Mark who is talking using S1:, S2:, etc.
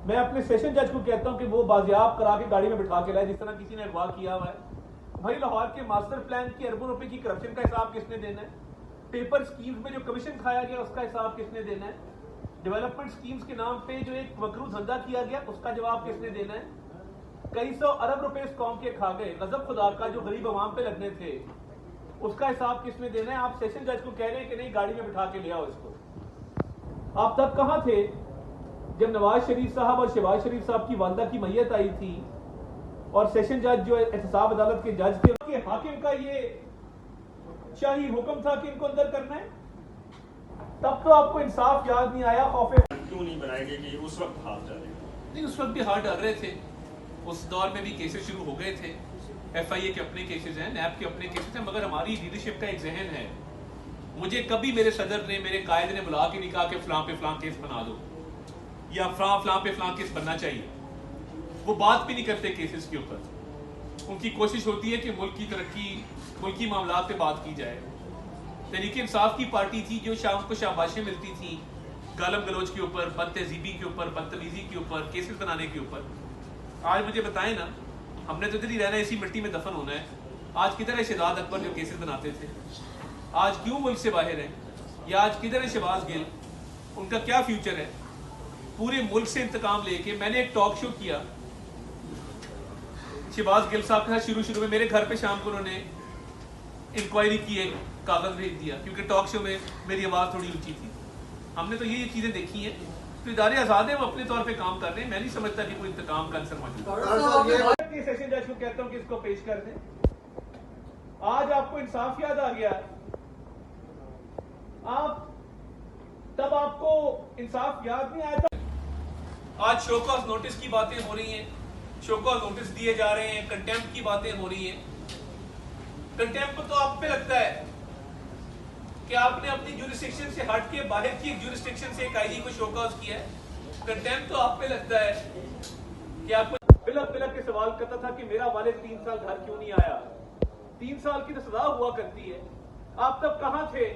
S1: मैं अपने सेशन जज को कहता हूं कि वो बाजियाब करा के गाड़ी में बिठा के लाए जिस तरह किसी ने अगवा किया हुआ है। भाई लाहौर के मास्टर प्लान की अरबों रुपए की करप्शन का हिसाब किसने देना है? पेपर स्कीम्स में जो कमीशन खाया गया उसका हिसाब किसने देना है? डेवलपमेंट स्कीम्स के नाम पे जो एक मकरू धंधा किया गया उसका जवाब किसने देना है? कई सौ अरब रुपए इस कौम के खा गए, गजब खुदा का जो गरीब अवाम पे लगने थे उसका हिसाब किसने देना है? आप सेशन जज को कह रहे हैं कि नहीं गाड़ी में बिठा के ले आओ इसको। आप तब कहां थे जब नवाज शरीफ साहब और शहबाज शरीफ साहब की वालदा की मैयत आई थी और सेशन जज जो एहतसाब अदालत के जज थे कि हाकिम का ये शाही हुक्म था कि इनको अंदर करना है? तब तो आपको इंसाफ याद नहीं आया। खौफे
S2: क्यों नहीं बनाएंगे कि उस वक्त हाथ डालेंगे?
S1: नहीं, उस वक्त भी हाथ डाल रहे थे, उस दौर में भी केसेस शुरू हो गए थे। FIA के अपने केसेस हैं, नैब के अपने केसेस हैं, मगर हमारी लीडरशिप का एक जहन है। मुझे कभी मेरे सदर ने, मेरे कायद ने बुला के नहीं कहा कि फलां पे फलां केस बना दो या फलां पे फलां केस बनना चाहिए। वो बात भी नहीं करते केसेस के ऊपर। उनकी कोशिश होती है कि मुल्क की तरक्की, मुल्की मामलात पे बात की जाए। तहरीक इंसाफ की पार्टी थी जो शाम को शाबाशें मिलती थी गालम गलोच के ऊपर, बदतहजीबी के ऊपर, बदतमीजी के ऊपर, केसेस बनाने के ऊपर। आज मुझे बताएं ना, हमने तो इधर ही रहना है, इसी मिट्टी में दफन होना है। आज किधर है शहजाद अकबर जो केसेस बनाते थे? आज क्यों मुल्क से बाहर है? या आज किधर है शहबाज गिल? उनका क्या फ्यूचर है? पूरे मुल्क से इंतकाम लेके मैंने एक टॉक शो किया शहबाज गिल साहब के साथ। शुरू में मेरे घर पे शाम को उन्होंने इंक्वायरी की, एक कागज भेज दिया क्योंकि टॉक शो में मेरी आवाज थोड़ी ऊंची थी। हमने तो ये चीजें देखी हैं। तो इदारे आजाद है, वो अपने तौर पे काम कर रहे हैं। मैं नहीं समझता कि कोई इंतकाम का अंसर मौजूद है। सेशन जज को कहता हूं कि इसको पेश कर दें। आज आपको इंसाफ याद आ गया। तब आपको इंसाफ याद नहीं आया था। आज शो कॉज नोटिस की बातें हो रही हैं, शो कॉज नोटिस दिए जा रहे हैं, कंटेम्प्ट की बातें हो रही हैं। कंटेम्प्ट तो आप पे लगता है कि आपने अपनी जुरिस्डिक्शन से हट के बाहर की एक जुरिस्डिक्शन से एक आईजी को शो कॉज किया है। कंटेम्प्ट तो आप पे लगता है कि आपको बिलक बिलक के सवाल करता था कि मेरा वालिद 3 साल घर क्यों नहीं आया। 3 साल की तो सजा हुआ करती है। आप तब कहां थे